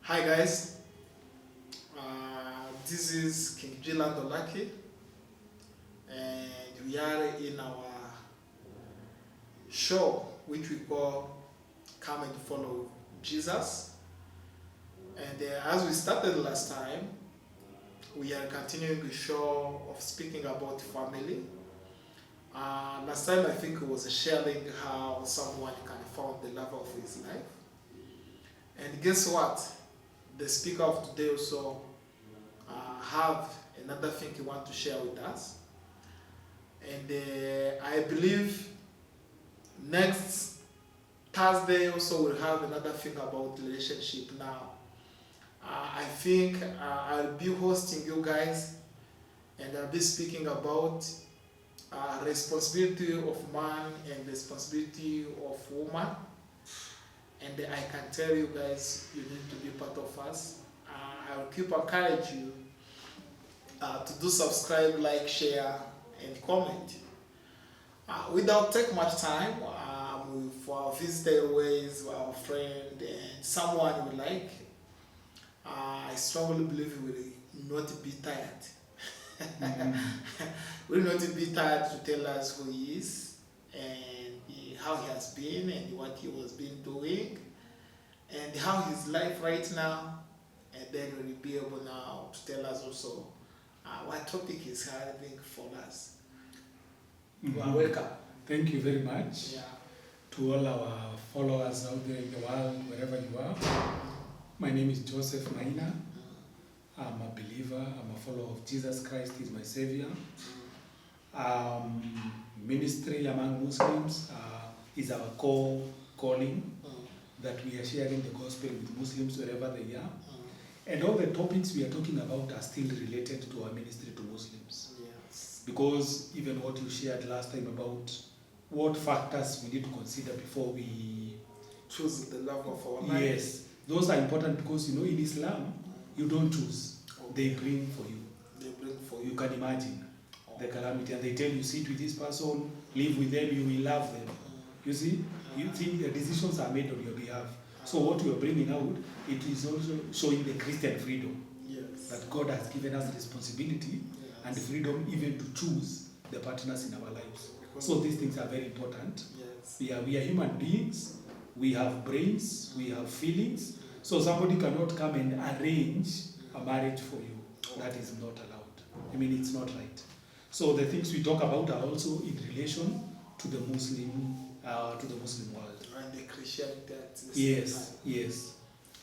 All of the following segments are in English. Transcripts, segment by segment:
Hi guys, this is King Jilan Dolaki, and we are in our show which we call Come and Follow Jesus. And as we started last time, we are continuing the show of speaking about family. Last time I think it was sharing how someone can find the love of his life. And guess what? The speaker of today also have another thing he want to share with us. And I believe next Thursday also we'll have another thing about relationship now. I think I'll be hosting you guys and I'll be speaking about responsibility of man and responsibility of woman. And I can tell you guys, you need to be part of us. I will keep encourage you to do subscribe, like, share, and comment. Without take much time, for our visitor ways, our friend, and someone we like, I strongly believe we will not be tired. We will not be tired to tell us who he is and how he has been and what he was been doing and how his life right now, and then we'll be able now to tell us also what topic is having for us. You are welcome. Thank you very much Yeah. to all our followers out there in the world, wherever you are. My name is Joseph Maina. I'm a believer. I'm a follower of Jesus Christ. He's my Savior. Ministry among Muslims is our core calling, that we are sharing the gospel with Muslims wherever they are. And all the topics we are talking about are still related to our ministry to Muslims. Yes. Because even what you shared last time about what factors we need to consider before we Choose the love of our life. Yes, those are important because in Islam you don't choose. They bring for you. They bring for You you. can imagine the calamity, and they tell you sit with this person, live with them, you will love them. You see, you think the decisions are made on your behalf. So what you are bringing out, it is also showing the Christian freedom, Yes. that God has given us responsibility and freedom even to choose the partners in our lives. So these things are very important. Yes. We are human beings, we have brains, we have feelings. So somebody cannot come and arrange a marriage for you. That is not allowed. I mean, it's not right. So the things we talk about are also in relation to the Muslim world. And the Christianity at the same Yes, time. yes,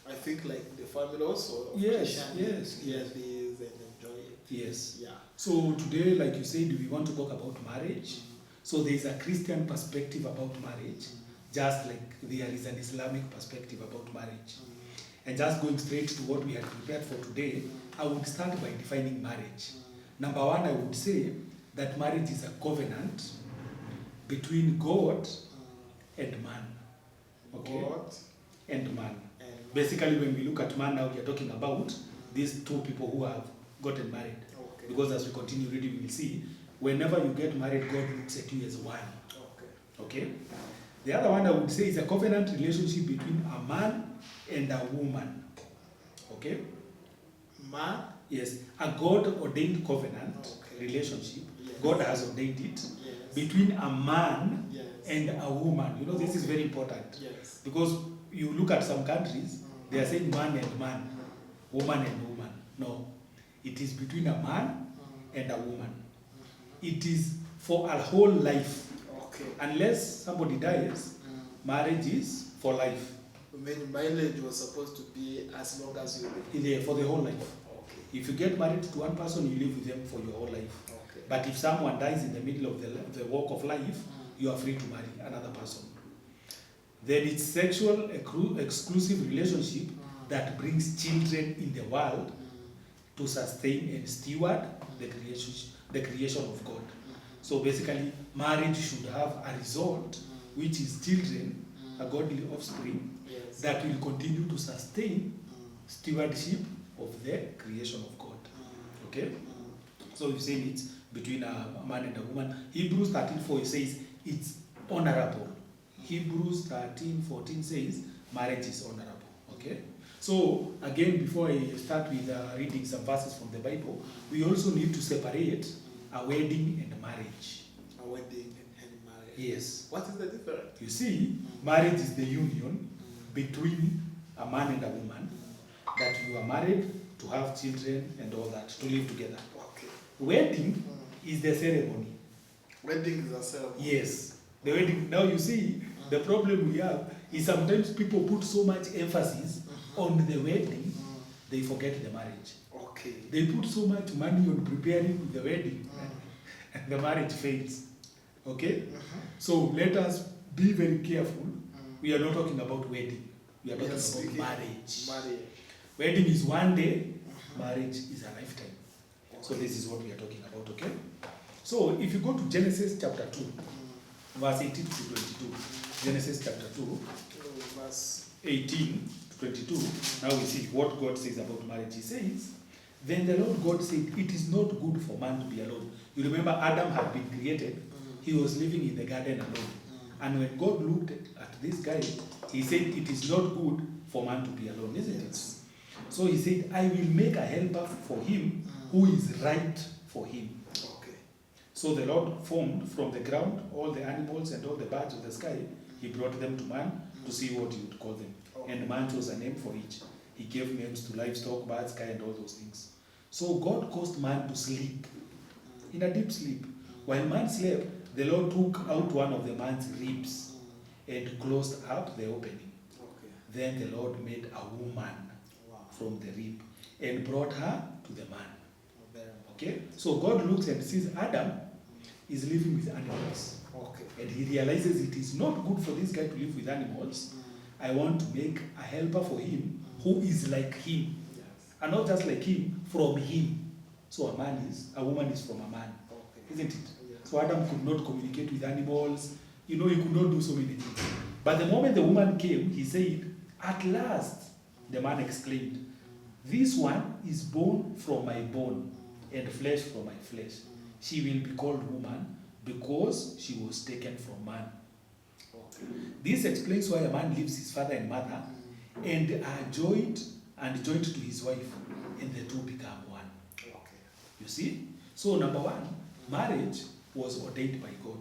I think like the family also of Yes, Christianity yes, hear yes. this and enjoy it. yes. Yeah. So today, like you said, we want to talk about marriage. So there is a Christian perspective about marriage, just like there is an Islamic perspective about marriage. And just going straight to what we had prepared for today, I would start by defining marriage. Number one, I would say that marriage is a covenant between God and man. Okay? God And man. and Basically, when we look at man now, we are talking about these two people who have gotten married. okay. Because as we continue reading, we will see, whenever you get married, God looks at you as one. Okay. Okay? The other one I would say is a covenant relationship between a man and a woman. Okay? Man. Yes, a God-ordained covenant Okay. relationship. Yes. God has ordained it Yes. between a man Yes. and a woman. You know, this is very important. Yes. Because you look at some countries, they are saying man and man, woman and woman. No, it is between a man and a woman. It is for a whole life. Okay. Unless somebody dies, marriage is for life. I mean, marriage was supposed to be as long as you live. For the whole life. Okay. If you get married to one person, you live with them for your whole life. Okay. But if someone dies in the middle of the walk of life, you are free to marry another person. Then it's sexual exclusive relationship that brings children in the world to sustain and steward the creation of God. So basically, marriage should have a result, which is children, a godly offspring, Yes. that will continue to sustain stewardship of the creation of God. Okay? So you say it's between a man and a woman. Hebrews 13:4 says it's honorable. Hebrews 13:14 says marriage is honorable. Okay? So again, before I start with reading some verses from the Bible, we also need to separate a wedding and marriage. A wedding and marriage. Yes. What is the difference? You see, marriage is the union between a man and a woman, that you are married to have children and all that, to live together. Okay. Wedding is the ceremony. Wedding is a ceremony. Yes. The wedding. Now you see, the problem we have is sometimes people put so much emphasis on the wedding, they forget the marriage. Okay. They put so much money on preparing the wedding, and the marriage fails. Okay? So let us be very careful. We are not talking about wedding. We are talking about marriage. Marriage. Wedding is one day, marriage is a lifetime. So this is what we are talking about, okay? So if you go to Genesis chapter 2, verse 18 to 22, Genesis chapter 2, Verse 18 to 22, now we see what God says about marriage. He says, then the Lord God said, it is not good for man to be alone. You remember Adam had been created. He was living in the garden alone. And when God looked at this guy, he said, it is not good for man to be alone, isn't it? So he said, I will make a helper for him who is right for him. Okay. So the Lord formed from the ground all the animals and all the birds of the sky. He brought them to man to see what he would call them. And man chose a name for each. He gave names to livestock, birds, sky, and all those things. So God caused man to sleep, in a deep sleep. While man slept, the Lord took out one of the man's ribs and closed up the opening. Okay. Then the Lord made a woman from the rib and brought her to the man. Okay? So God looks and sees Adam is living with animals. Okay. And he realizes it is not good for this guy to live with animals. I want to make a helper for him who is like him. Yes. And not just like him, from him. So a woman is from a man. Okay. Isn't it? Yes. So Adam could not communicate with animals. You know, he could not do so many things. But the moment the woman came, he said, at last, the man exclaimed, this one is bone from my bone and flesh from my flesh. She will be called woman because she was taken from man. Okay. This explains why a man leaves his father and mother and are joined to his wife, and the two become one. Okay. You see? So number one, marriage was ordained by God.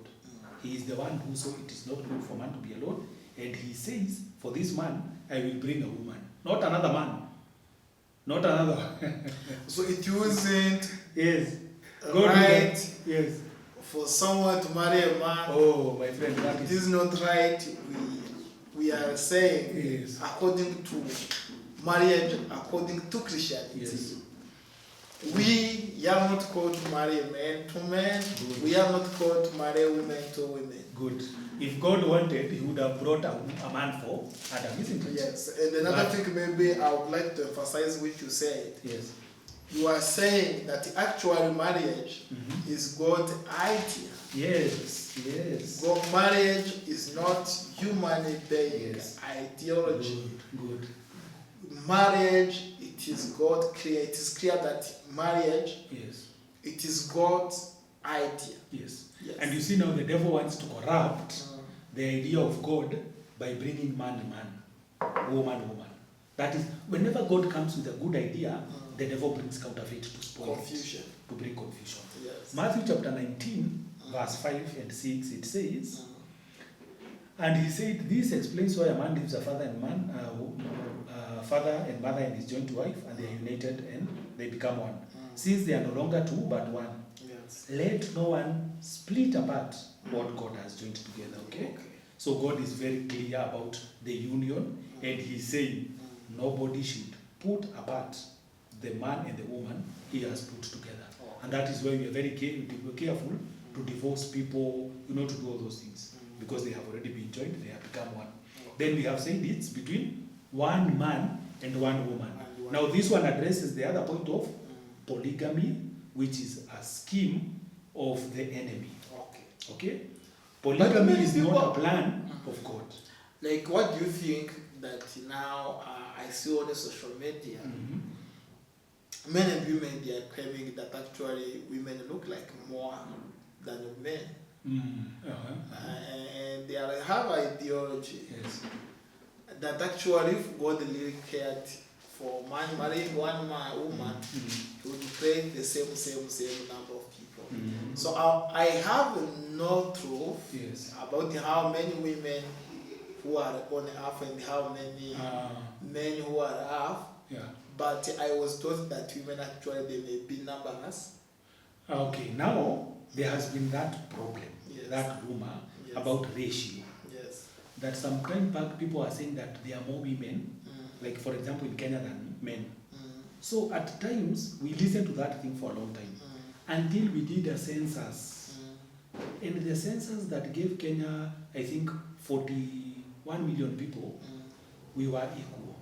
He is the one who saw it is not good for man to be alone, and he says, for this man, I will bring a woman, not another man. Not another. So it wasn't Yes. right Yes. for someone to marry a man. Oh, my friend, that It is. is not right. We are saying, Yes. according to marriage, according to Christianity. Yes. We are not called to marry men to men. Good. We are not called to marry women to women. Good. If God wanted, he would have brought a man for Adam, isn't it? Yes. And another But- thing maybe I would like to emphasize which you said. Yes. You are saying that actual marriage Mhm. is God's idea. Yes. Yes. God, marriage is not human being Yes. ideology. Good. Marriage, it is God created. It is clear that marriage, Yes. it is God's idea. Yes. Yes. And you see now the devil wants to corrupt Mm. the idea of God by bringing man, woman. That is, whenever God comes with a good idea, the devil brings counterfeit to spoil Confusion. it, to bring confusion. Yes. Matthew chapter 19, verse 5 and 6, it says, Mm. and he said, this explains why a man leaves a father and mother and is joined to wife, and they are united and they become one. Since they are no longer two but one, Yes. let no one split apart what God has joined together. Okay? So God is very clear about the union, and he's saying nobody should put apart the man and the woman he has put together. And that is why we are very careful to divorce people, to do all those things. Because they have already been joined, they have become one. Then we have said it's between one man and one woman. Now this one addresses the other point of polygamy, which is a scheme of the enemy. Okay? Polygamy many is not people- a plan of God. Like, what do you think that now I see on the social media? Men and women, they are claiming that actually women look like more than men. And they have ideology Yes. that actually if God really cared for man marrying one man, woman, he would pray the same number of people. So I have no truth Yes. about how many women who are on earth and how many men who are earth. Yeah. But I was told that women actually they may be numberless. Okay, now there has been that problem, Yes. that rumor Yes. about ratio. Yes. That some time back people are saying that there are more women, like for example in Kenya, than men. So at times we listened to that thing for a long time until we did a census. And the census that gave Kenya, I think, 41 million people, we were equal.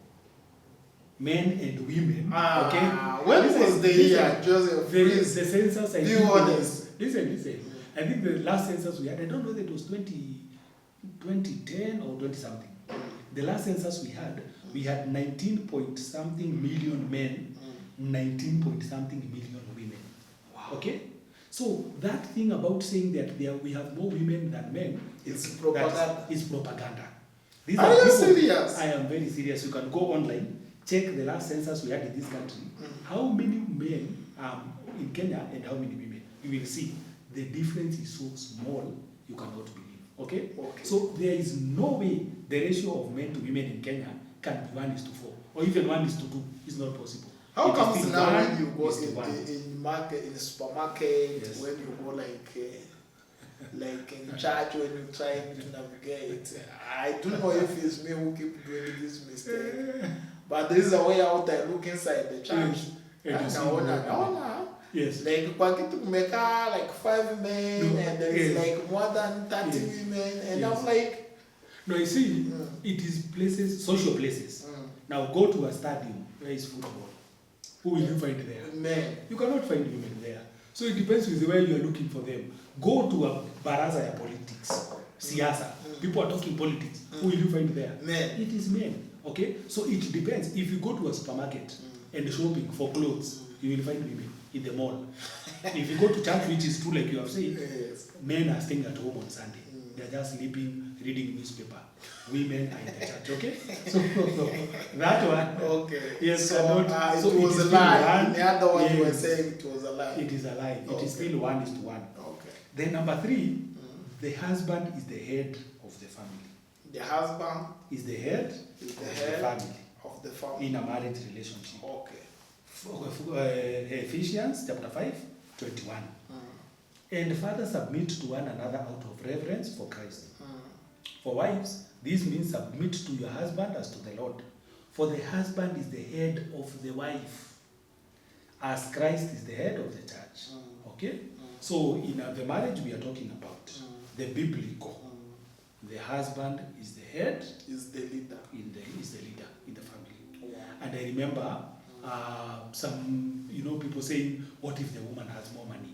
Men and women. Okay? When Listen, was the listen. year, Joseph? The Please, census, I be think, honest. listen. I think the last census we had, I don't know whether it was 2010 or 20 something. The last census we had 19 point something million men, 19 point something million women. Wow. Okay? So that thing about saying that we have more women than men It's propaganda. Is propaganda. Are you serious? I am very serious. You can go online, check the last census we had in this country. How many men in Kenya and how many women? You will see the difference is so small you cannot believe. Okay? So there is no way the ratio of men to women in Kenya can be 1:4 or even 1:2. It's not possible. How It is comes still now when 1:1. you go in market, in supermarket, Yes. when you go like in church, when you try to navigate? I don't know if it's me who keep doing this mistake, but there is a way out. I look inside the church. And you see Naona. Yes. Like kwa kitu kumeka like 5 men and there is Yes. like more than 30 Yes. women and Yes. I'm like, No, you see, it is places, social places. Now go to a stadium where is football. Who will you find there? men. You cannot find women there. So it depends with where you are looking for them. Go to a baraza ya politics, siasa. People are talking politics. Who will you find there? Men. It is men. Okay? So it depends. If you go to a supermarket and shopping for clothes, you will find women in the mall. If you go to church, which is true, like you have said, Yes. men are staying at home on Sunday. They are just sleeping, reading newspaper. Women are in the church. Okay? So that one. Okay. Yes, so cannot- it so it was is a still lie. one. In the other one you were Yes. saying it was a lie. It is a lie. It Okay. is still 1:1. Okay. Then number 3, the husband is the head of the family. The husband Is the head is the of head the family of the family. in a marriage relationship. Okay. Ephesians chapter 5:21. And fathers submit to one another out of reverence for Christ. For wives, this means submit to your husband as to the Lord. For the husband is the head of the wife, as Christ is the head of the church. Okay? So in the marriage we are talking about, the biblical, the husband is the head, Is the leader. is the leader in the family. Yeah. And I remember some, people saying, what if the woman has more money?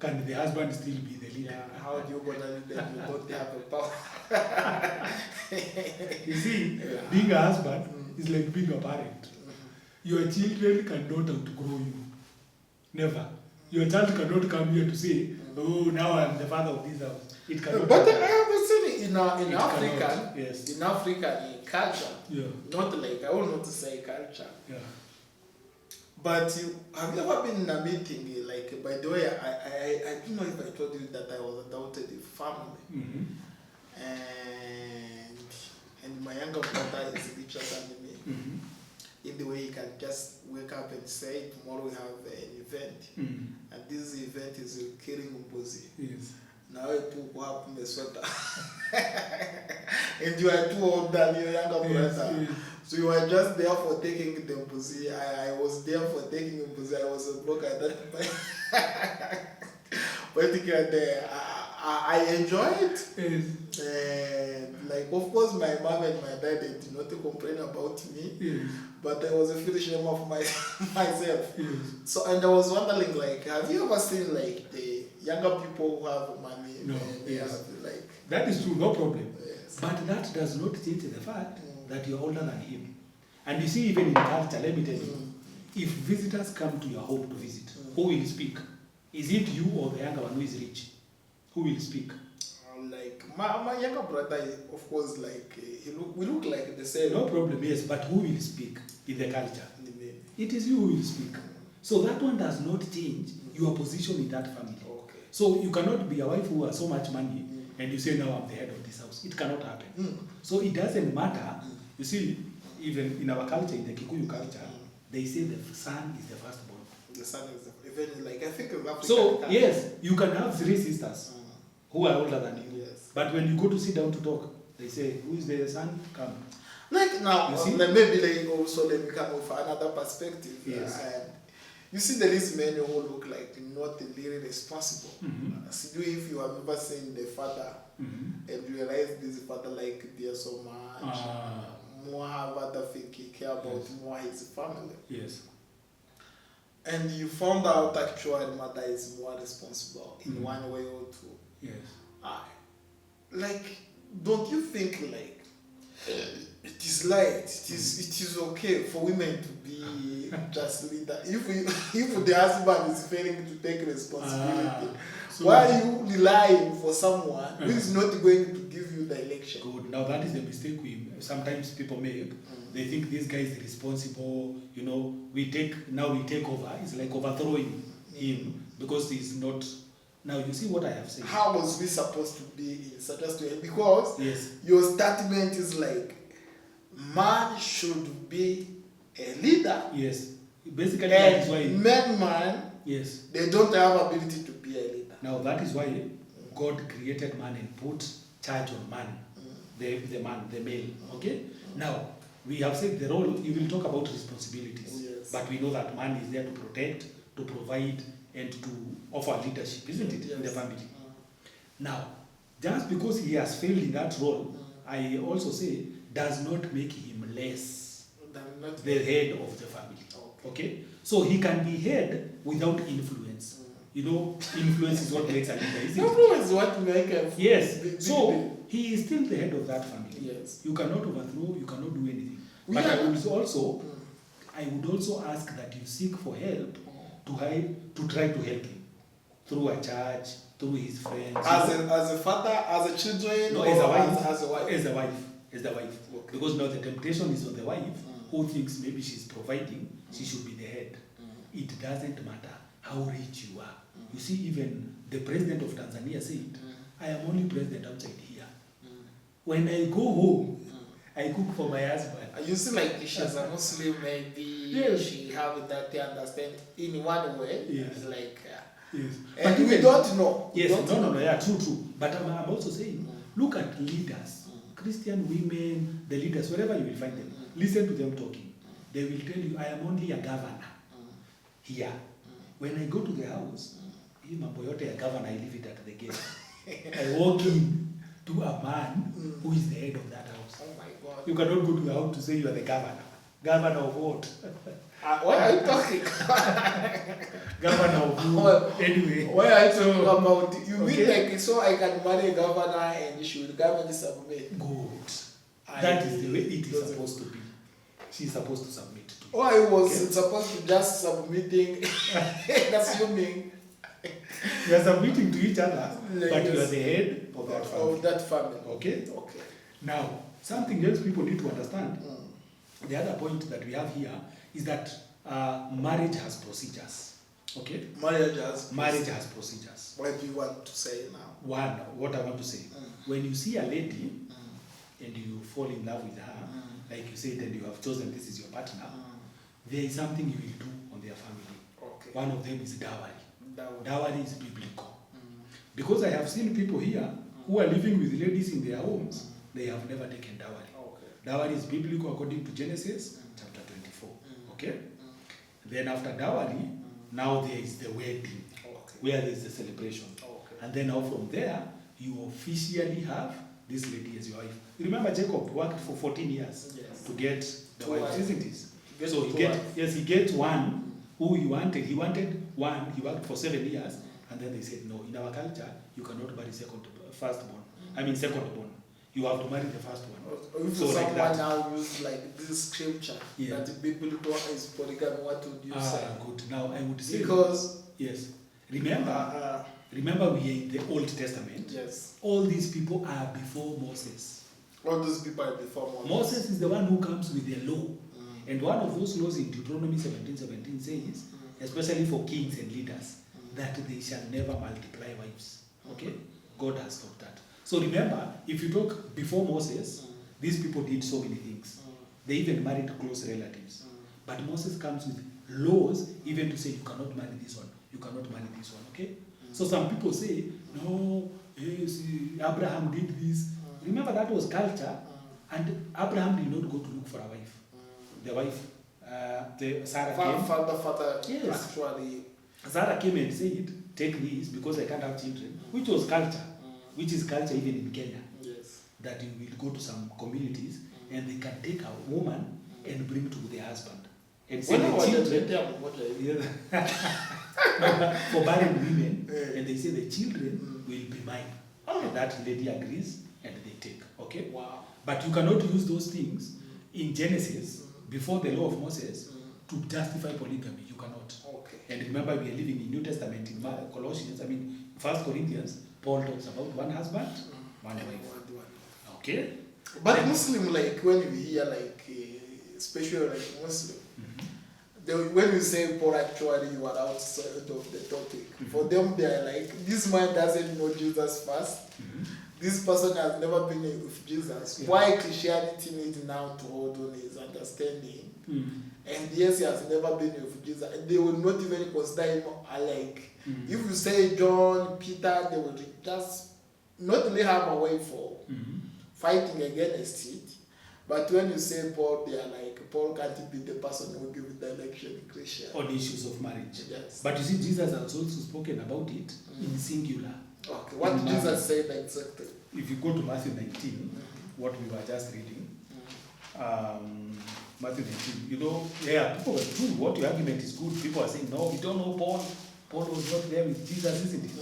Can the husband still be the leader? Yeah. How do you gonna lead them? You don't have a power. You see, Yeah. being a husband is like being a parent. Your children cannot outgrow you. Never. Your child cannot come here to say, oh, now I'm the father of this house. It cannot. But I happen. have seen it in It African, cannot. Yes. in African culture. Yeah. Not like I will not say culture. Yeah. But have you ever been in a meeting? Like, by the way, I don't know if I told you that I was adopted in family, Mm-hmm. and my younger brother is richer than me. Mm-hmm. In the way he can just wake up and say, tomorrow we have an event, Mm-hmm. and this event is killing Mbuzi. Yes. Now I took up Minnesota, and you are too old than your younger brother. Yes. So you were just there for taking the Mbuzi. I was there for taking the Mbuzi. I was a broke at that point. But I enjoyed it. Yes. And like, of course, my mom and my dad they did not complain about me. Yes. But I was a feeling shame of myself. Yes. So, and I was wondering, like, have you ever seen like the younger people who have money? No, And they yes. have like, That is true, no problem. yes. But that does not change the fact that you're older than him. And you see, even in culture, let me tell you, if visitors come to your home to visit, who will speak? Is it you or the younger one who is rich? Who will speak? like my younger brother, of course, like we look like the same. No problem, yes, but who will speak in the culture? It is you who will speak. So that one does not change your position in that family. Okay. So you cannot be a wife who has so much money and you say, now I'm the head of this house. It cannot happen. So it doesn't matter. You see, even in our culture, in the Kikuyu culture, they say the son is the firstborn. The son is even like I think in Africa. So yes, you can have 3 sisters who are older than you. Yes. But when you go to sit down to talk, they say, who is the son? Come. Like now, You see? maybe like also let me come with another perspective. Yes. And you see, there is men who look like not really responsible. So if you have ever seen the father and realize this father like there so much, more have other things he care about, more his family. Yes. And you found out actually mother is more responsible in one way or two. Yes. Like, don't you think like it is light, it is okay for women to be just leader if the husband is failing to take responsibility? So why are you relying for someone who is not going to give you direction? Good. Now that is the mistake sometimes people make. They think this guy is responsible, you know, we take over. It's like overthrowing him because he's not. Now you see what I have said. How was we supposed to be in such a situation? Because yes, your statement is like man should be a leader. Yes. Basically that is why man yes, they don't have ability to be a leader. now that is why God created man and put charge on man, the man, the male. Okay? Now we have said the role, you will talk about responsibilities. Yes. But we know that man is there to protect, to provide, and to offer leadership, isn't it, in the family? Now, just because he has failed in that role, I also say, does not make him less the head of the family. Okay? So he can be head without influence. You know, influence is what makes a leader, isn't it? Influence is what makes a Yes. So he is still the head of that family. Yes. You cannot overthrow, you cannot do anything. But I would also ask that you seek for help to try to help him through a church, through his friends. As a father, as a children, no, or as a wife. As a wife. As the wife. Okay. Because now the temptation is on the wife who thinks maybe she's providing, she should be the head. It doesn't matter how rich you are. You see, even the president of Tanzania said, I am only president outside here. When I go home, I cook for my husband. You see, like she's a Muslim, maybe yes, she have that they understand in one way. Yes. Like, yes. And but we don't know. Yes, no, yeah, true. But I'm also saying, look at leaders, Christian women, the leaders, wherever you will find them. Listen to them talking. They will tell you, I am only a governor here. When I go to the house, hii mambo yote ya governor, I leave it at the gate. I walk in to a man who is the head of that house. Oh my God. You cannot go to the house to say you are the governor. Governor of what? What are you talking? Governor of who? Anyway. What are you talking about? You mean Okay. like so I can marry a governor and she will govern submit? Good. That is the way it is supposed to be. She is supposed to submit to. Oh, I was supposed to just submitting and assuming You are submitting to each other, Like but you are this. the head of that family. of that family. Okay? Okay. Now, something else people need to understand. The other point that we have here is that marriage has procedures. Okay? Marriage Marriage has procedures. What do you want to say now? One, what I want to say, when you see a lady and you fall in love with her, like you said, and you have chosen this is your partner, there is something you will do on their family. Okay. One of them is dowry. That Dowry is biblical. Because I have seen people here who are living with ladies in their homes, they have never taken dowry. Okay. Dowry is biblical according to Genesis chapter 24. Okay? Then after dowry, now there is the wedding, where there is the celebration. Okay. And then now from there, you officially have this lady as your wife. You remember Jacob worked for 14 years Yes. to get the wife, isn't it? Get So to he gets one who he wanted. He wanted one, he worked for 7 years, and then they said, no, in our culture, you cannot marry firstborn. I mean secondborn. You have to marry the first one. If So like someone that. now use like this scripture that the biblical is polygamy, what would you say? Good. Now I would say Because yes. Remember we are in the Old Testament. Yes. All these people are before Moses. All those people are before Moses. Moses is the one who comes with the law. And one of those laws in Deuteronomy 17:17 says, especially for kings and leaders, that they shall never multiply wives. Okay? God has stopped that. So remember, if you talk before Moses, these people did so many things. They even married close relatives. But Moses comes with laws even to say you cannot marry this one, you cannot marry this one. Okay? So some people say, no, yes, Abraham did this. Remember that was culture, and Abraham did not go to look for a wife. The wife, Sarah came. Father, Yes. actually. Sarah came and said, take this because I can't have children, which was culture, which is culture even in Kenya. Yes. That you will go to some communities and they can take a woman and bring to the husband. And say the children, for barren women, and they say the children will be mine. And that lady agrees and they take. Okay? Wow. But you cannot use those things in Genesis before the law of Moses to justify polygamy. You cannot. Okay. And remember, we are living in New Testament in Colossians. First Corinthians, Paul talks about one husband, one wife. Okay? But Muslim, like when you hear like, especially like Muslim, when you say Paul, actually you are outside of the topic. For them, they are like, this man doesn't know Jesus first. This person has never been with Jesus. Yeah. Why Christianity needs now to hold on his understanding? And yes, he has never been with Jesus. They will not even consider him alike. If you say John, Peter, they will just not really have a way for fighting against it. But when you say Paul, they are like, Paul can't be the person who will give direction in Christianity. On issues of marriage. Yes. But you see, Jesus has also spoken about it in singular. Okay, what did Jesus say exactly? If you go to Matthew 19, what we were just reading, Matthew 19, you know, yeah, people were true. What your argument is good. People are saying, no, we don't know Paul. Paul was not there with Jesus, isn't it?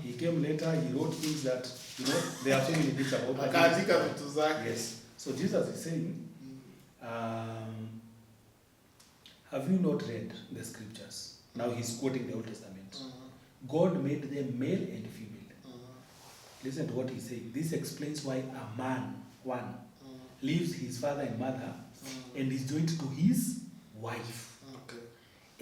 He came later, he wrote things that, you know, there are so many things about that. Yes. So Jesus is saying, have you not read the scriptures? Now he's quoting the Old Testament. God made them male and female. Listen to what he's saying. This explains why a man, leaves his father and mother and is joined to his wife. Okay.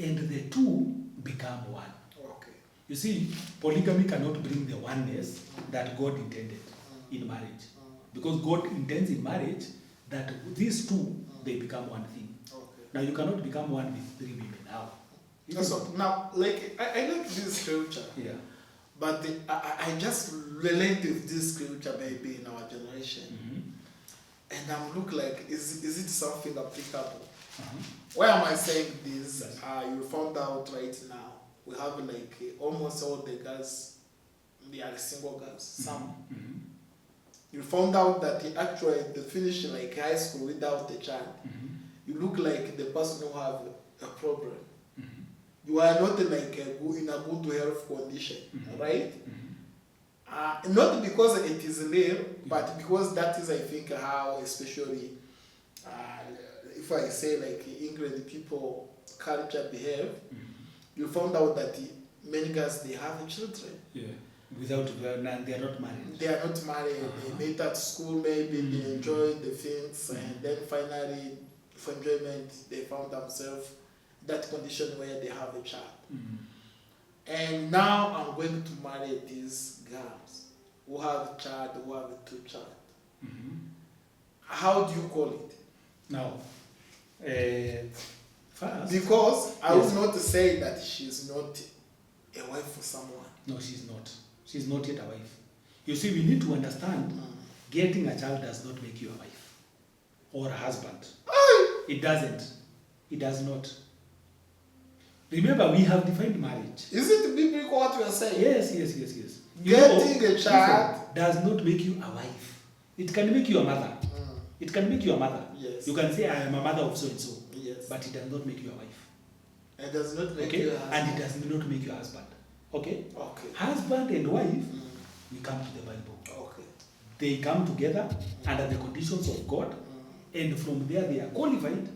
And the two become one. Okay. You see, polygamy cannot bring the oneness that God intended in marriage. Because God intends in marriage that these two, they become one thing. Okay. Now you cannot become one with three women. How? So now, like, I like this scripture. Yeah. But I just relate with this scripture maybe in our generation. And I'm look like, is it something applicable? Why am I saying this? You found out right now, we have like almost all the girls, they are single girls, some. You found out that they finish like high school without a child. You look like the person who have a problem. You are not like in a good health condition, right? Not because it is rare, but because that is, I think, how, especially if I say like England people culture behave. You found out that many girls, they have children. Yeah. They are not married. They are not married. They meet at school, maybe they enjoy the things, and then finally, for enjoyment, they found themselves that condition where they have a child. And now I'm going to marry these girls who have a child, who have two child. How do you call it? Now, first, because I will not say that she's not a wife for someone. No, she's not. She's not yet a wife. You see, we need to understand getting a child does not make you a wife or a husband. It doesn't. It does not. Remember, we have defined marriage. Is it biblical what you are saying? Yes. Getting a child does not make you a wife. It can make you a mother. It can make you a mother. Yes. You can say, I am a mother of so and so. Yes. But it does not make you a wife. It does not make Okay? you a husband. And it does not make you a husband. Okay? Okay. Husband and wife, we come to the Bible. Okay. They come together under the conditions of God, and from there they are qualified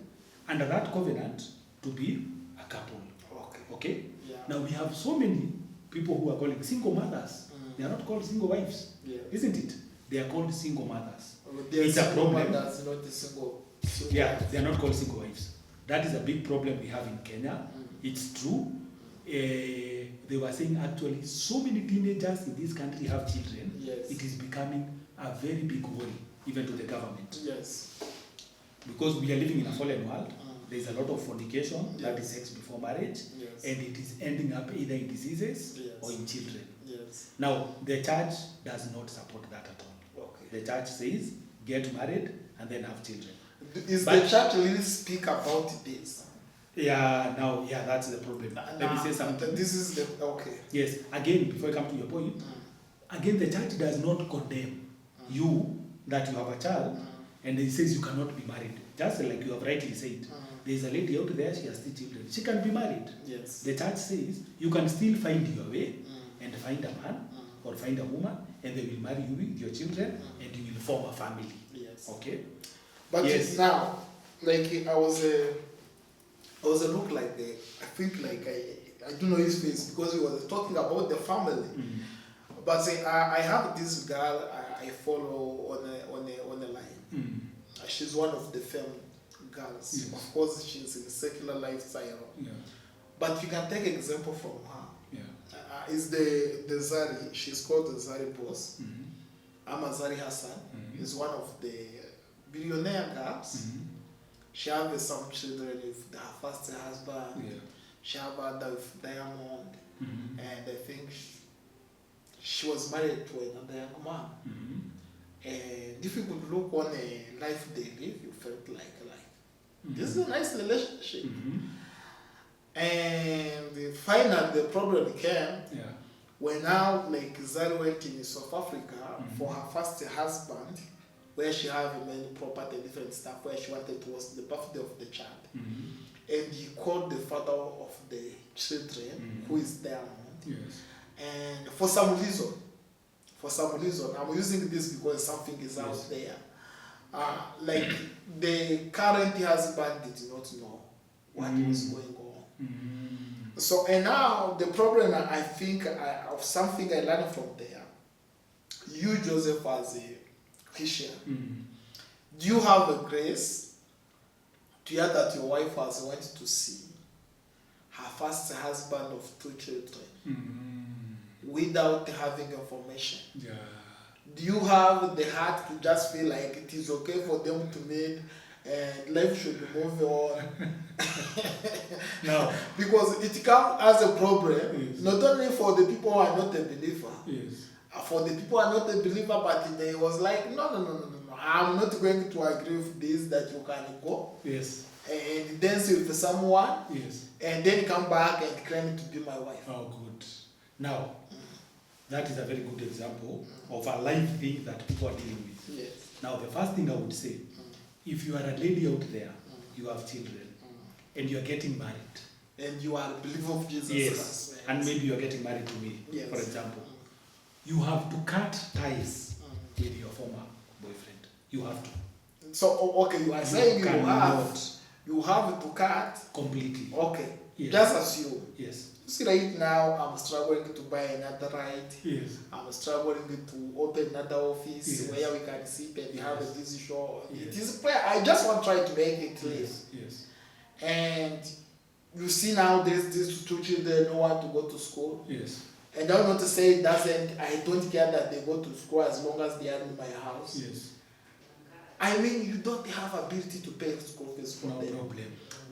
under that covenant to be a couple. Okay. Okay? Yeah. Now we have so many people who are calling single mothers. They are not called single wives, isn't it? They are called single mothers. It's a problem. That's not a single Yeah, wife. they are not called single wives. That is a big problem we have in Kenya. It's true. They were saying actually so many teenagers in this country have children. Yes. It is becoming a very big worry, even to the government. Yes. Because we are living in a fallen world. There is a lot of fornication, Yes. that is sex before marriage, Yes. and it is ending up either in diseases Yes. or in children. Yes. Now, the church does not support that at all. Okay. The church says, get married and then have children. Is But- the church really speak about this? Yeah, now, yeah, that's the problem. Let me say something. This is the okay. Yes, again, before I come to your point, again, the church does not condemn you that you have a child and it says you cannot be married. Just like you have rightly said, there is a lady out there, she has 3 children. She can be married. Yes. The church says you can still find your way and find a man or find a woman and they will marry you with your children and you will form a family. Yes. Okay? But Yes. now, like I was a look like I think like I don't know his face because he was talking about the family. But I have this girl I follow on a line. She's one of the family girls. Yes. Of course, she's in a secular lifestyle. Yeah. But you can take example from her. Yeah. Is the Zari? She's called the Zari boss. Zari Hassan is one of the billionaire girls. She has some children with her first husband. Yeah. She have other with Diamond, and I think she was married to another young man. And if you could look on a life they live, you felt like this is a nice relationship. And finally, the problem came when now like Zari went in South Africa for her first husband, where she had many property, different stuff, where she wanted to was the birthday of the child. And he called the father of the children, who is Diamond. Yes. And for some reason, I'm using this because something is out Yes. there. Like the current husband did not know what was going on. So, and now the problem I think of something I learned from there, you Joseph as a Christian, do you have a grace to hear that your wife has went to see her first husband of 2 children without having information? Yeah. Do you have the heart to just feel like it is okay for them to meet and life should move on? Now, Because it comes as a problem, Yes. not only for the people who are not a believer, yes. for the people who are not a believer, but they was like, no, I'm not going to agree with this, that you can go Yes. and dance with someone Yes. and then come back and claim to be my wife. Oh, good. Now, that is a very good example of a life thing that people are dealing with. Yes. Now, the first thing I would say, if you are a lady out there, you have children, and you are getting married, And you are a believer of Jesus yes, Christ. and maybe you are getting married to me, Yes. for example, you have to cut ties with your former boyfriend. You have to. So, okay, you are saying you have to cut. Completely. Okay, Yes. just assume. Yes. See, right now, I'm struggling to buy another ride. Yes. I'm struggling to open another office Yes. where we can sit and have a Yes. busy show. It Yes. is prayer. I just want to try to make it clear. Yes. Yes. And you see now there's these 2 children who want to go to school. Yes. And I'm not to say it doesn't, I don't care that they go to school as long as they are in my house. Yes. I mean, you don't have ability to pay school fees for No them. problem.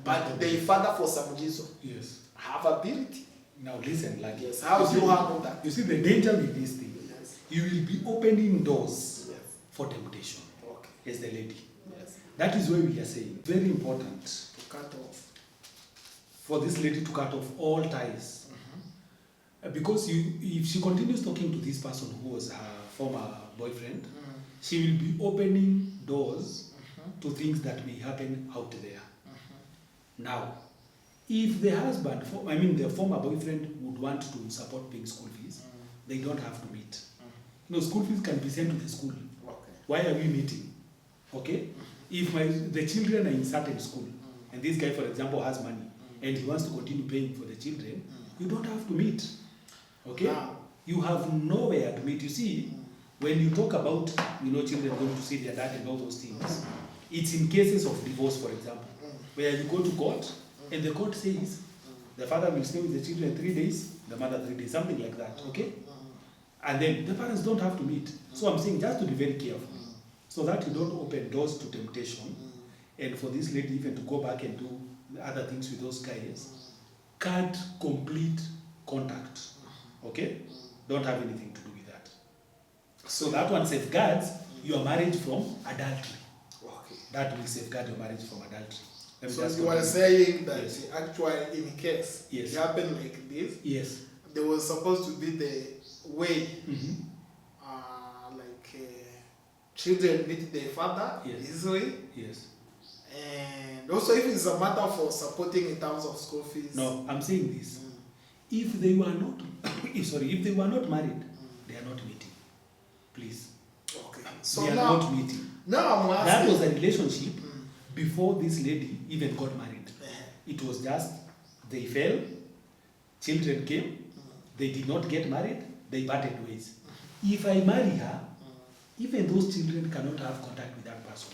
But the father, for some reason, Yes. have ability. Now listen, like Yes. How do you handle that? You see the danger with this thing. Yes. You will be opening doors Yes. for temptation Okay. as the lady. Yes. That is why we are saying very important To cut off. for this lady to cut off all ties. Because if she continues talking to this person who was her former boyfriend, she will be opening doors to things that may happen out there. Now, if the husband, the former boyfriend would want to support paying school fees, they don't have to meet. No, school fees can be sent to the school. Okay. Why are we meeting? Okay? If the children are in certain school, and this guy, for example, has money, and he wants to continue paying for the children, you don't have to meet. Okay? Now. You have nowhere to meet. You see, when you talk about, children going to see their dad and all those things, it's in cases of divorce, for example, where you go to court and the court says the father will stay with the children 3 days, the mother 3 days, something like that, okay? And then the parents don't have to meet. So I'm saying just to be very careful, so that you don't open doors to temptation, and for this lady even to go back and do other things with those guys. Cut complete contact, okay? Don't have anything to do with that. So that one safeguards your marriage from adultery. Okay. That will safeguard your marriage from adultery. So you were saying that actually in case Yes. it happened like this, Yes. there was supposed to be the way children meet their father easily. Yes. And also if it's a matter for supporting in terms of school fees. No, I'm saying this. If they were not, if they were not married, they are not meeting. Please. Okay. So they are now, not meeting. Now I'm asking. That was a relationship before this lady even got married. It was just, they fell, children came, they did not get married, they parted ways. If I marry her, even those children cannot have contact with that person.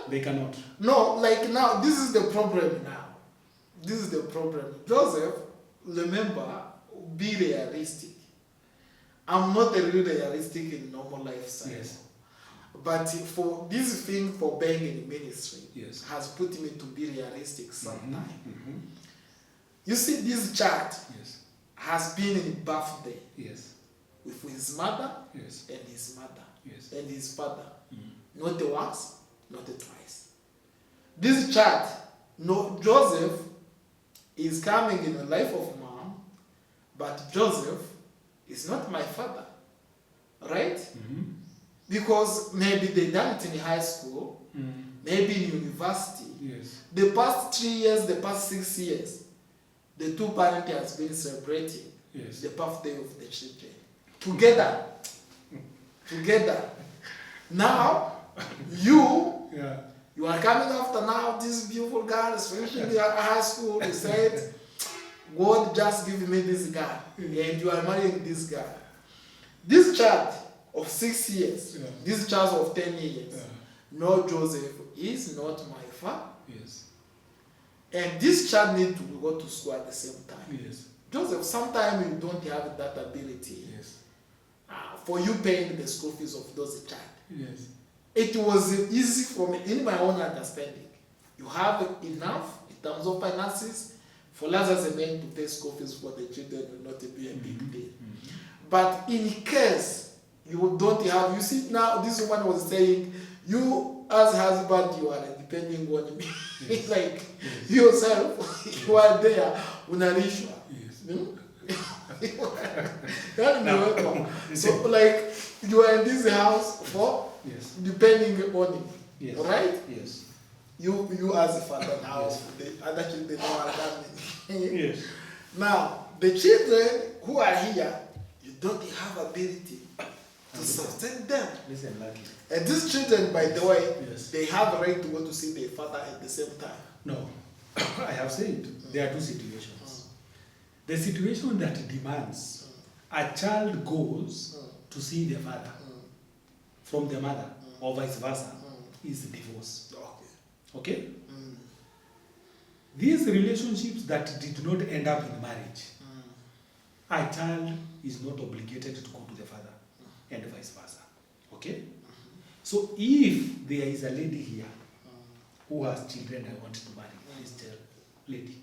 They cannot. No, like now, this is the problem now. This is the problem. Joseph, remember, be realistic. I'm not a real realistic in normal lifestyle. Yes. But for this thing for being in ministry Yes. has put me to be realistic sometimes. Mm-hmm. You see, this child Yes. has been in birthday Yes. with his mother Yes. and his mother Yes. and his father. Not the once, not the twice. This child, no, Joseph is coming in the life of mom, but Joseph is not my father, right? Because maybe they done it in high school, maybe in university. Yes. The past 3 years, the past 6 years, the two parents has been celebrating the birthday of the children together. Together. Now, you are coming after now, this beautiful girl is finishing the high school. You said, God just give me this guy, and you are marrying this guy. This child of 6 years, this child of 10 years, no, Joseph is not my father. Yes. And this child needs to go to school at the same time. Yes. Joseph, sometimes you don't have that ability for you paying the school fees of those child. Yes. It was easy for me, in my own understanding. You have enough in terms of finances for us as a man to pay school fees for the children will not be a big deal. But in case you don't have, you see now this woman was saying, you as husband, you are depending on me. It's like yourself, you are there, unalishwa. So like you are in this house for depending on him, right? Yes. You as a father now, the other children now are coming. Yes. Now the children who are here, you don't have ability to sustain them. Listen, lucky. And these children, by the way, they have a right to go to see their father at the same time. No, I have said there are two situations. The situation that demands a child goes to see the father from the mother or vice versa is divorce. Okay? These relationships that did not end up in marriage, a child is not obligated to go to the father and vice versa. Okay? So if there is a lady here who has children I want to marry, this lady,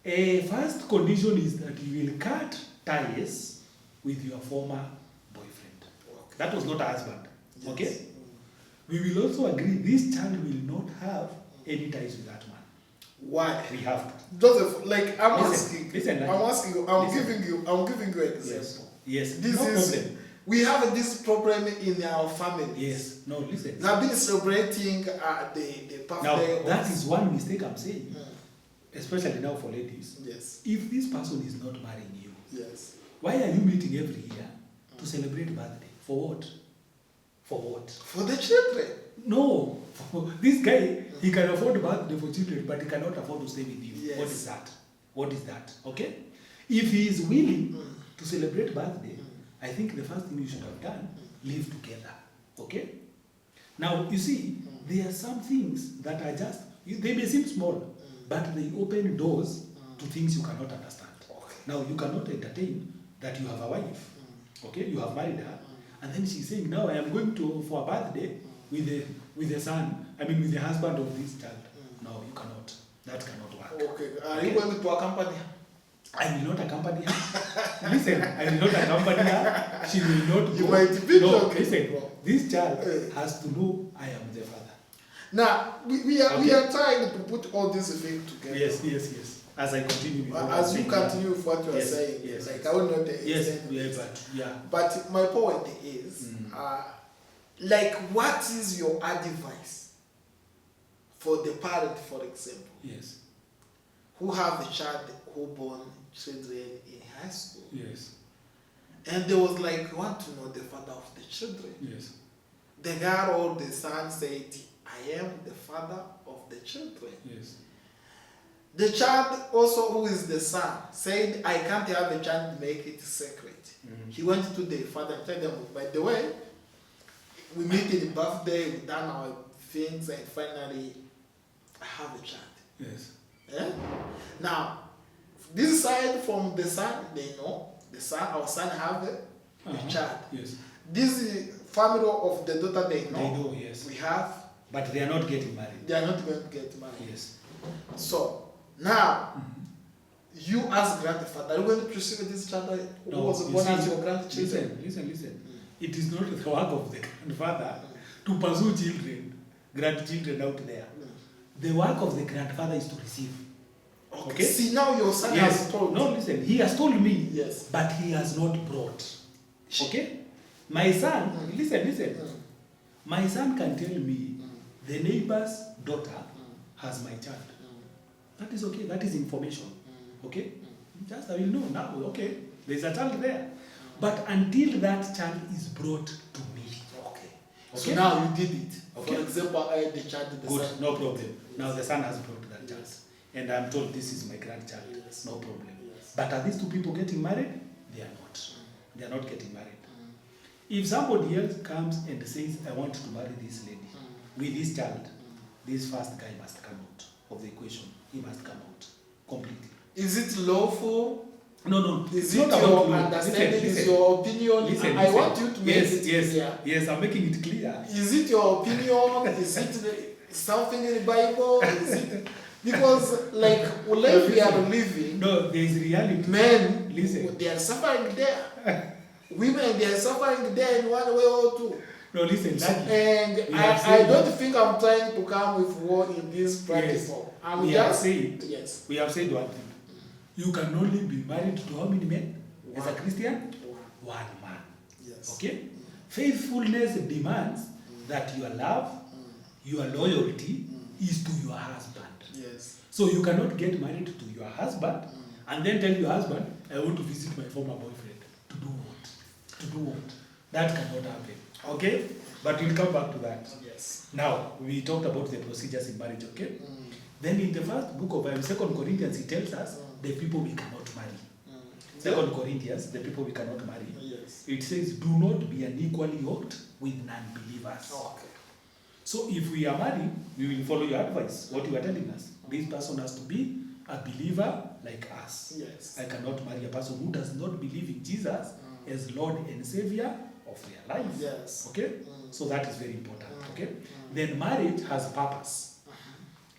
a first condition is that you will cut ties with your former boyfriend. That was not a husband. Okay? We will also agree this child will not have any ties with that man. Why? We have to. Joseph, like I'm Listen, giving you an example. Yes. This No is problem. we have this problem in our family. Yes. No, listen. They have been celebrating the birthday. Now that is one mistake I'm saying. Especially now for ladies. Yes. If this person is not marrying you, yes, why are you meeting every year to celebrate birthday? For what? For what? For the children. No. This guy, he can afford birthday for children, but he cannot afford to stay with you. Yes. What is that? What is that? Okay? If he is willing to celebrate birthday, I think the first thing you should have done, live together. Okay? Now, you see, there are some things that are just, they may seem small, but they open doors to things you cannot understand. Okay. Now, you cannot entertain that you have a wife. Okay? You have married her. And then she's saying, now I am going to for a birthday with the son, with the husband of this child. No, you cannot. That cannot work. Okay. Are you going to accompany her? I will not accompany her. Listen, I will not accompany her. She will not You go. might be No, joking. listen, this child has to know I am the father. Now, we are trying to put all these things together. Yes. As I continue with what I'm As you saying, continue with what you are Yes, saying, yes. like I will not Yes, extend this. yeah. But my point is, like, what is your advice for the parent, for example, Yes, who have a child who born children in high school, yes, and they was like want to know the father of the children. yes, The girl or the son said, "I am the father of the children." yes, The child also, who is the son, said, "I can't have a child, make it secret." He went to the father and told them, "By the way, we meet in the birthday, we done our things, and finally, I have a child." yes, Eh? Now, this side from the son, they know the son, our son have a child. yes. This family of the daughter, they know. They know, yes. We have. But they are not getting married. They are not going to get married. Yes. So now, you as grandfather, are you going to pursue this child who was you born see, as your grandchildren? Listen. It is not the work of the grandfather to pursue children, grandchildren out there. The work of the grandfather is to receive. Okay? See, now your son has told. No, listen. He has told me. Yes. But he has not brought. Okay? My son, listen. My son can tell me the neighbor's daughter has my child. That is okay. That is information. Okay? Just I will know now. Okay. There's a child there. But until that child is brought to me. Okay. Okay? So now you did it. Okay. For example, I had the child, the Good, son. no problem. Now the son has brought that child. Yes. And I'm told this is my grandchild. Yes. No problem. Yes. But are these two people getting married? They are not. They are not getting married. If somebody else comes and says, I want to marry this lady with this child, this first guy must come out of the equation. He must come out completely. Is it lawful? No. Is it's it not your about you. understanding? Listen. Is your opinion? Listen, I want you to make it clear. Yes, I'm making it clear. Is it your opinion? Is it something in the Bible? Is it because like where we are living, No, there is reality. men Listen. they are suffering there. Women they are suffering there in one way or two. No, listen, And We have I said don't that. think I'm trying to come with war in this platform. I'm we have just said, yes. we have said one thing. You can only be married to how many men? As a One. Christian? One man. Yes. Okay? Faithfulness demands that your love, your loyalty is to your husband. Yes. So you cannot get married to your husband and then tell your husband, I want to visit my former boyfriend. To do what? To do what? That cannot happen. Okay? But we'll come back to that. Yes. Now, we talked about the procedures in marriage, okay? Then in the first book of 2 Corinthians, it tells us the people we cannot marry. 2 Corinthians, the people we cannot marry. Yes. It says, do not be unequally yoked with non-believers. Okay. So if we are married, we will follow your advice, what you are telling us. This person has to be a believer like us. Yes. I cannot marry a person who does not believe in Jesus as Lord and Savior of their life. Yes. Okay? So that is very important. Okay? Then marriage has purpose.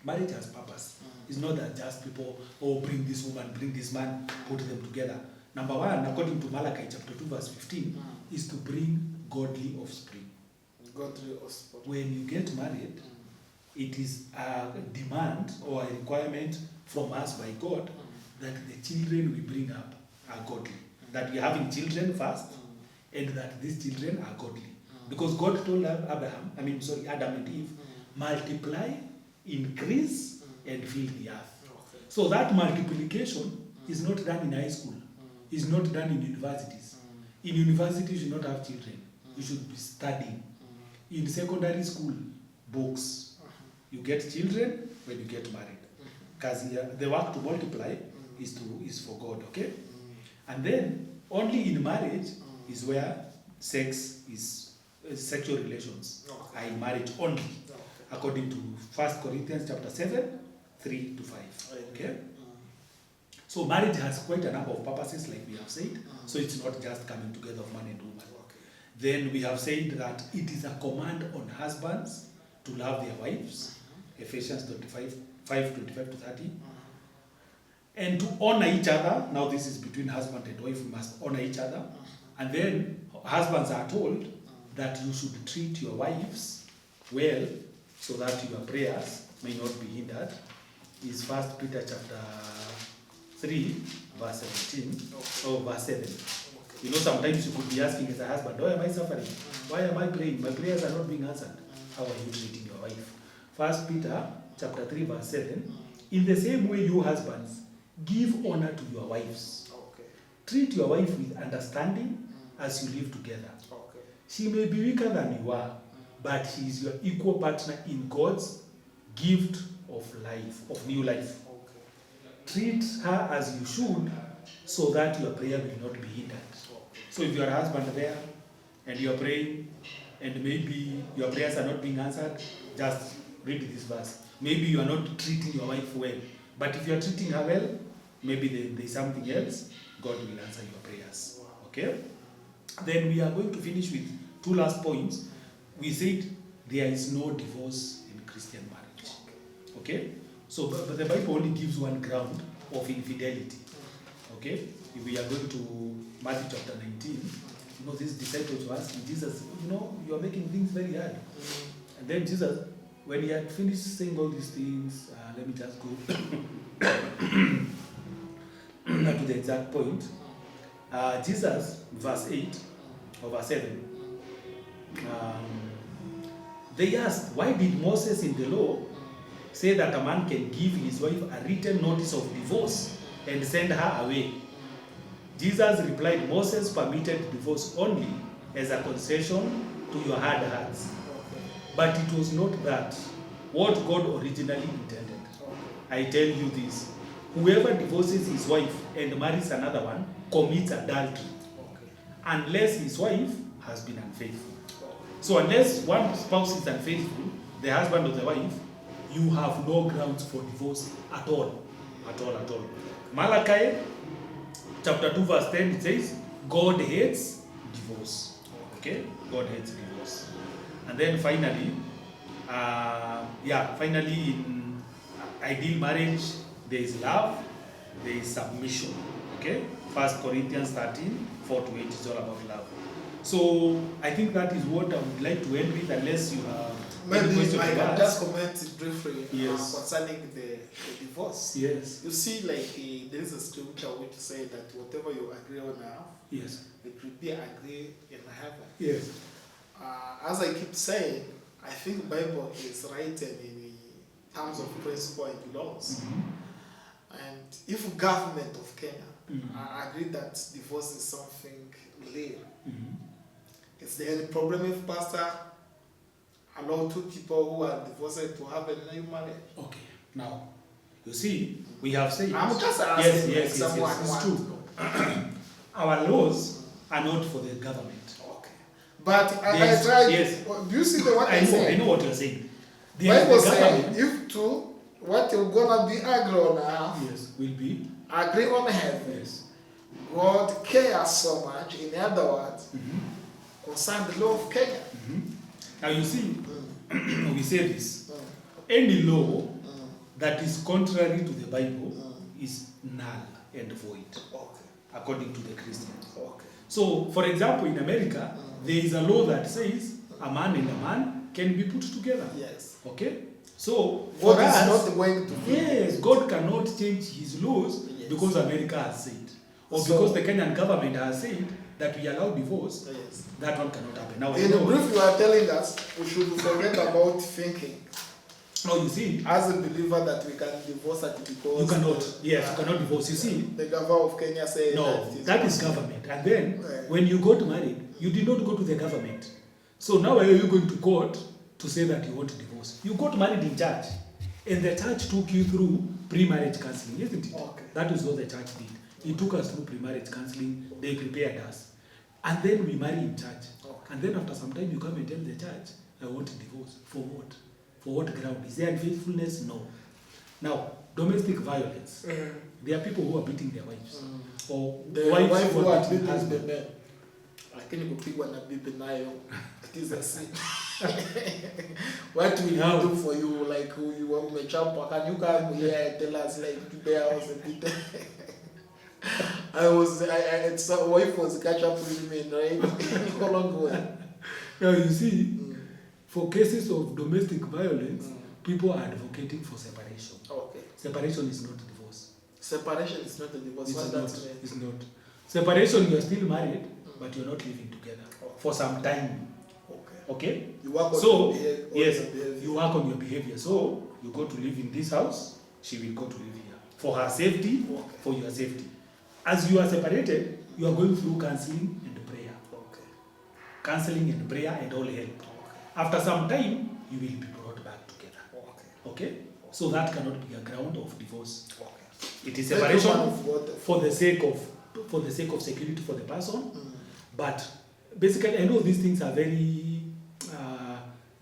Marriage has purpose. It's not that just people, bring this woman, bring this man, put them together. Number one, according to Malachi chapter 2, verse 15, is to bring godly offspring. Godly offspring. When you get married, it is a demand or a requirement from us by God that the children we bring up are godly. That we are having children first, and that these children are godly. Because God told Adam and Eve, multiply, increase, and fill the earth. Okay. So that multiplication is not done in high school. It's not done in universities. In university, you should not have children. You should be studying. In secondary school, books. You get children when you get married. Because the work to multiply is for God, okay? And then only in marriage is where sex is sexual relations are in marriage only, according to 1 Corinthians chapter 7, 3 to 5. Okay? So marriage has quite a number of purposes, like we have said. So it's not just coming together of man and woman. Then we have said that it is a command on husbands to love their wives, Ephesians 5:25 to 30. And to honor each other. Now this is between husband and wife, we must honor each other. And then husbands are told that you should treat your wives well so that your prayers may not be hindered. Is 1 Peter chapter 3, verse 17, or verse 7. You know, sometimes you could be asking as a husband, why am I suffering? Why am I praying? My prayers are not being answered. How are you treating your wife? 1 Peter chapter 3, verse 7. In the same way, you husbands, give honor to your wives. Treat your wife with understanding as you live together. She may be weaker than you are, but she is your equal partner in God's gift of life, of new life. Treat her as you should, so that your prayer will not be hindered. So if you are a husband there, and you are praying, and maybe your prayers are not being answered, just read this verse. Maybe you are not treating your wife well, but if you are treating her well, maybe there is something else, God will answer your prayers. Okay? Then we are going to finish with 2 last points. We said there is no divorce in Christian marriage. Okay? So, but the Bible only gives one ground of infidelity. Okay? If we are going to Matthew chapter 19, you know, these disciples were asking Jesus, you know, you are making things very hard. And then Jesus, when he had finished saying all these things, let me just go to the exact point. Jesus, verse 8 or verse 7, they asked, why did Moses in the law say that a man can give his wife a written notice of divorce and send her away? Jesus replied, Moses permitted divorce only as a concession to your hard hearts. But it was not that what God originally intended. I tell you this, whoever divorces his wife and marries another one commits adultery, unless his wife has been unfaithful. So unless one spouse is unfaithful, the husband or the wife, you have no grounds for divorce at all. At all, at all. Malachi chapter 2 verse 10, it says, God hates divorce. Okay? God hates divorce. And then finally, finally in ideal marriage, there is love, there is submission. Okay? 1 Corinthians 13, 4 to 8 is all about love. So I think that is what I would like to end with, unless you have any questions. Maybe I can just comment briefly concerning the divorce. Yes. You see, like there is a scripture which says that whatever you agree on earth, yes, it will be agreed in heaven. Yes. As I keep saying, I think the Bible is written in terms of principle and laws. And if government of Kenya agree that divorce is something real, is there any problem if pastor allow 2 people who are divorced to have a new marriage? Okay. Now, you see, we have said. I'm just asking. Yes, it's true. Our laws are not for the government. Okay. But I tried. Yes. Do you see what I'm saying? I know what you're saying. The Bible saying if 2, what you're gonna be agree on earth, yes, will be agree on heaven. Yes. God cares so much. In other words, concern the law of Kenya. Now you see, we say this. Any law that is contrary to the Bible is null and void, according to the Christians. So, for example, in America, there is a law that says a man and a man can be put together. Yes. Okay? So, God is not going to. Yes, God cannot change his laws because America has said. Or because the Kenyan government has said that we allow divorce. Yes. That one cannot happen. Now, in the brief you are telling us, we should forget about thinking. No, you see, as a believer, that we can divorce at because you cannot. Yes, you cannot divorce. You see, the government of Kenya says no, that is government. And then when you got married, you did not go to the government. So now why are you going to court to say that you want to divorce? You got married in church, and the church took you through pre-marriage counseling, isn't it? Okay. That is what the church did. He took us through pre-marriage counseling. They prepared us. And then we marry in church. Okay. And then after some time, you come and tell the church, I want a divorce. For what? For what ground? Is there unfaithfulness? No. Now, domestic violence. There are people who are beating their wives. Or The wives wife who who are are beating beating the husbands. men. Lakini kupigwa na bibi nayo, it is a sin. What will Now- he do for you? Like you are umechapa, can you come here and tell us like today I was a bit it's a wife was catch up with me, right? How long ago? Now, you see, for cases of domestic violence, Mm. people are advocating for separation. Okay. Separation is not divorce. Separation is not a divorce. It's What not. that mean? It's not. Separation, you're still married, but you're not living together Okay. for some time. Okay. Okay? You work on So, your behavior. yes, you work on your behavior. So, you go to live in this house, she will go to live here. For her safety, Okay. for your safety. As you are separated, you are going through counseling and prayer. Okay. Counseling and prayer and all help. Okay. After some time, you will be brought back together. Okay. Okay? So that cannot be a ground of divorce. Okay. It is Thank you, separation man of God. for the sake of security for the person. Mm. But basically, I know these things are very,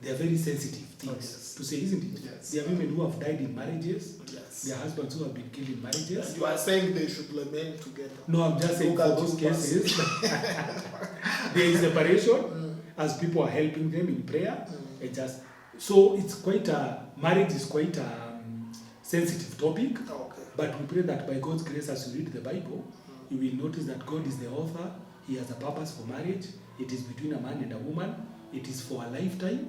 they are very sensitive things Yes. to say, isn't it? Yes. There are women who have died in marriages. Yes. There are husbands who have been killed in marriages. And you are saying they should remain together. No, I'm just saying Look for at those you, cases, there is separation Mm. as people are helping them in prayer. Mm. It just so it's quite a marriage is quite a sensitive topic. Okay. But we pray that by God's grace, as you read the Bible, Mm. you will notice that God is the author. He has a purpose for marriage. It is between a man and a woman. It is for a lifetime.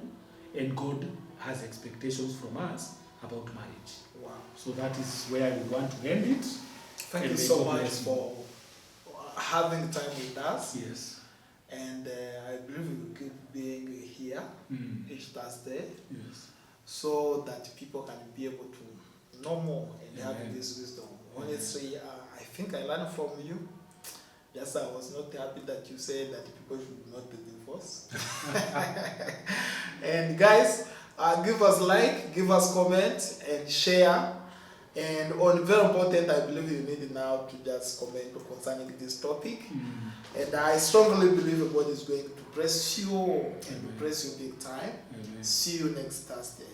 And God has expectations from us about marriage. Wow. So that is where we want to end it. Thank And you may so God much bless you. for having time with us. Yes. And I believe we will keep being here Mm. each Thursday Yes. so that people can be able to know more and have Amen. this wisdom. Honestly, I think I learned from you. Yes, I was not happy that you said that people should not be divorced. And guys, give us like, give us comment, and share. And on very important, I believe you need now to just comment concerning this topic. Mm. And I strongly believe God is going to bless you and Amen. bless you big time. Amen. See you next Thursday.